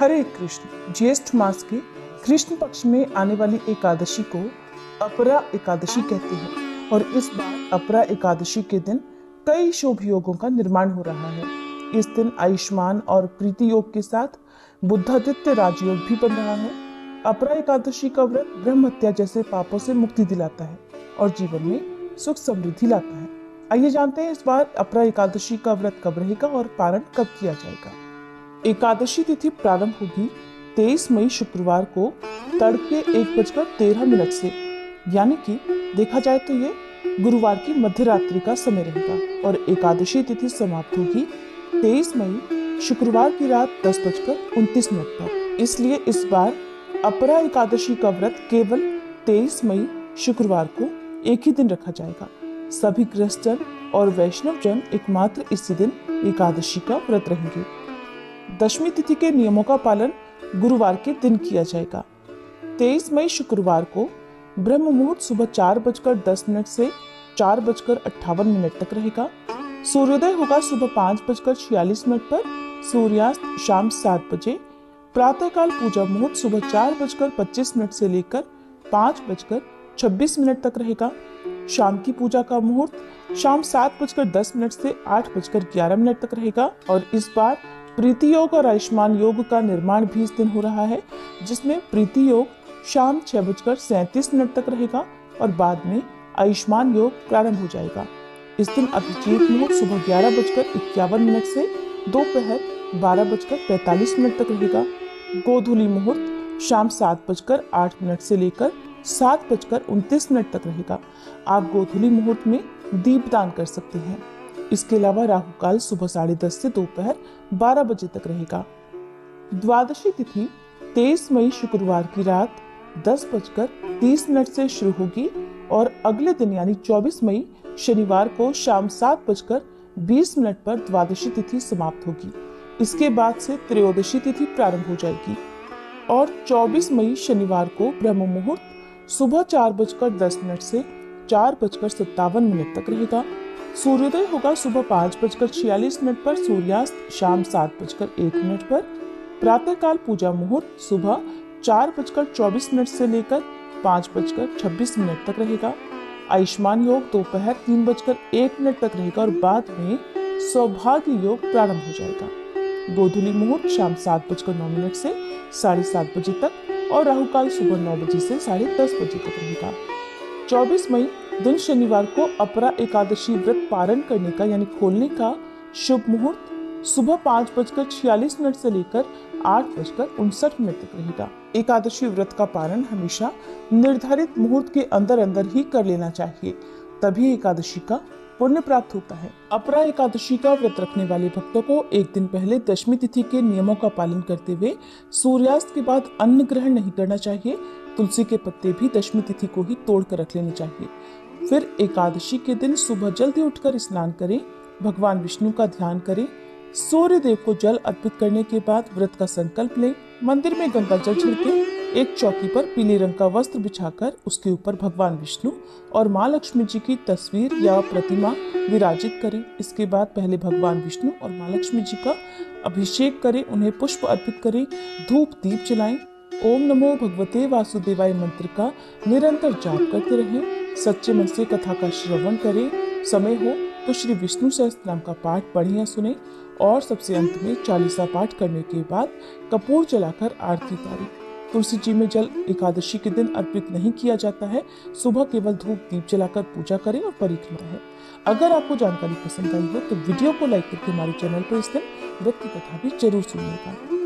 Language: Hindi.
हरे कृष्ण। ज्येष्ठ मास के कृष्ण पक्ष में आने वाली एकादशी को अपरा एकादशी कहते हैं और इस बार अपरा एकादशी के दिन कई शुभ योगों का निर्माण हो रहा है। इस दिन आयुष्मान और प्रीति योग के साथ बुद्धादित्य राजयोग भी बन रहा है। अपरा एकादशी का व्रत ब्रह्म हत्या जैसे पापों से मुक्ति दिलाता है और जीवन में सुख समृद्धि लाता है। आइए जानते हैं इस बार अपरा एकादशी का व्रत कब रहेगा और पारण कब किया जाएगा। एकादशी तिथि प्रारंभ होगी 23 मई शुक्रवार को तड़के 1:13 से, यानी कि देखा जाए तो ये गुरुवार की मध्य रात्रि का समय रहेगा और एकादशी तिथि समाप्त होगी 23 मई शुक्रवार की रात 10:29 पर। इसलिए इस बार अपरा एकादशी का व्रत केवल 23 मई शुक्रवार को एक ही दिन रखा जाएगा। सभी गृहस्थजन और वैष्णव जन एकमात्र इसी दिन एकादशी का व्रत रहेंगे। दशमी तिथि के नियमों का पालन गुरुवार के दिन किया जाएगा। 23 मई शुक्रवार को ब्रह्म मुहूर्त सुबह 4:10 से 4:58 तक रहेगा। सूर्योदय होगा सुबह 5:46 पर, सूर्यास्त शाम 7 बजे। प्रातःकाल पूजा मुहूर्त सुबह 4:25 से लेकर 5:26 तक रहेगा। शाम की पूजा का मुहूर्त शाम 7:10 से 8:11 तक रहेगा और इस बार प्रीति योग और आयुष्मान योग का निर्माण भी इस दिन हो रहा है, जिसमें प्रीति योग शाम 6:37 तक रहेगा और बाद में आयुष्मान योग प्रारंभ हो जाएगा। इस दिन अभिजीत मुहूर्त सुबह 11:51 से दोपहर 12:45 तक रहेगा। गोधूली मुहूर्त शाम 7:08 से लेकर 7:29 तक रहेगा। आप गोधूली मुहूर्त में दीपदान कर सकते हैं। इसके अलावा राहु काल सुबह 10:30 से दोपहर 12 बजे तक रहेगा। द्वादशी तिथि 23 मई शुक्रवार की रात 10:30 से शुरू होगी और अगले दिन यानी 24 मई शनिवार को शाम 7:20 पर द्वादशी तिथि समाप्त होगी। इसके बाद से त्रयोदशी तिथि प्रारंभ हो जाएगी और 24 मई शनिवार को ब्रह्म मुहूर्त सुबह 4:10 से 4:57 तक रहेगा। सूर्योदय होगा सुबह 5:46 पर, सूर्यास्त शाम 7:01 पर। प्रातःकाल पूजा मुहूर्त सुबह 4:24 से लेकर 5:26 तक रहेगा। आयुष्मान योग दोपहर 3:01 तक रहेगा और बाद में सौभाग्य योग प्रारंभ हो जाएगा। गोधूली मुहूर्त शाम 7:09 से 7:30 बजे तक और राहु काल सुबह 9 बजे से 10:30 बजे तक रहेगा। 24 मई दिन शनिवार को अपरा एकादशी व्रत पारण करने का यानी खोलने का शुभ मुहूर्त सुबह 5:46 से लेकर 8:59 तक रहेगा। एकादशी व्रत का पारण हमेशा निर्धारित मुहूर्त के अंदर अंदर ही कर लेना चाहिए, तभी एकादशी का पुण्य प्राप्त होता है। अपरा एकादशी का व्रत रखने वाले भक्तों को एक दिन पहले दशमी तिथि के नियमों का पालन करते हुए सूर्यास्त के बाद अन्न ग्रहण नहीं करना चाहिए। तुलसी के पत्ते भी दशमी तिथि को ही तोड़ कर रख लेने चाहिए। फिर एकादशी के दिन सुबह जल्दी उठकर स्नान करें, भगवान विष्णु का ध्यान करें, सूर्य देव को जल अर्पित करने के बाद व्रत का संकल्प लें। मंदिर में गंगा जल छिड़के एक चौकी पर पीले रंग का वस्त्र बिछाकर उसके ऊपर भगवान विष्णु और माँ लक्ष्मी जी की तस्वीर या प्रतिमा विराजित करें। इसके बाद पहले भगवान विष्णु और माँ लक्ष्मी जी का अभिषेक करें, उन्हें पुष्प अर्पित करें, धूप दीप जलाएं। ओम नमो भगवते वासुदेवाय मंत्र का निरंतर जाप करते रहें। सच्चे मन से कथा का श्रवण करें। समय हो तो श्री विष्णु सहस्त्रनाम का पाठ पढ़ें या सुने और सबसे अंत में चालीसा पाठ करने के बाद कपूर जलाकर आरती उतारें। तुलसी जी में जल एकादशी के दिन अर्पित नहीं किया जाता है। सुबह केवल धूप दीप जलाकर पूजा करें और परिक्रमा है। अगर आपको जानकारी पसंद आई हो तो वीडियो को लाइक करके हमारे चैनल पर इस दिन व्रत की कथा भी जरूर सुनिएगा।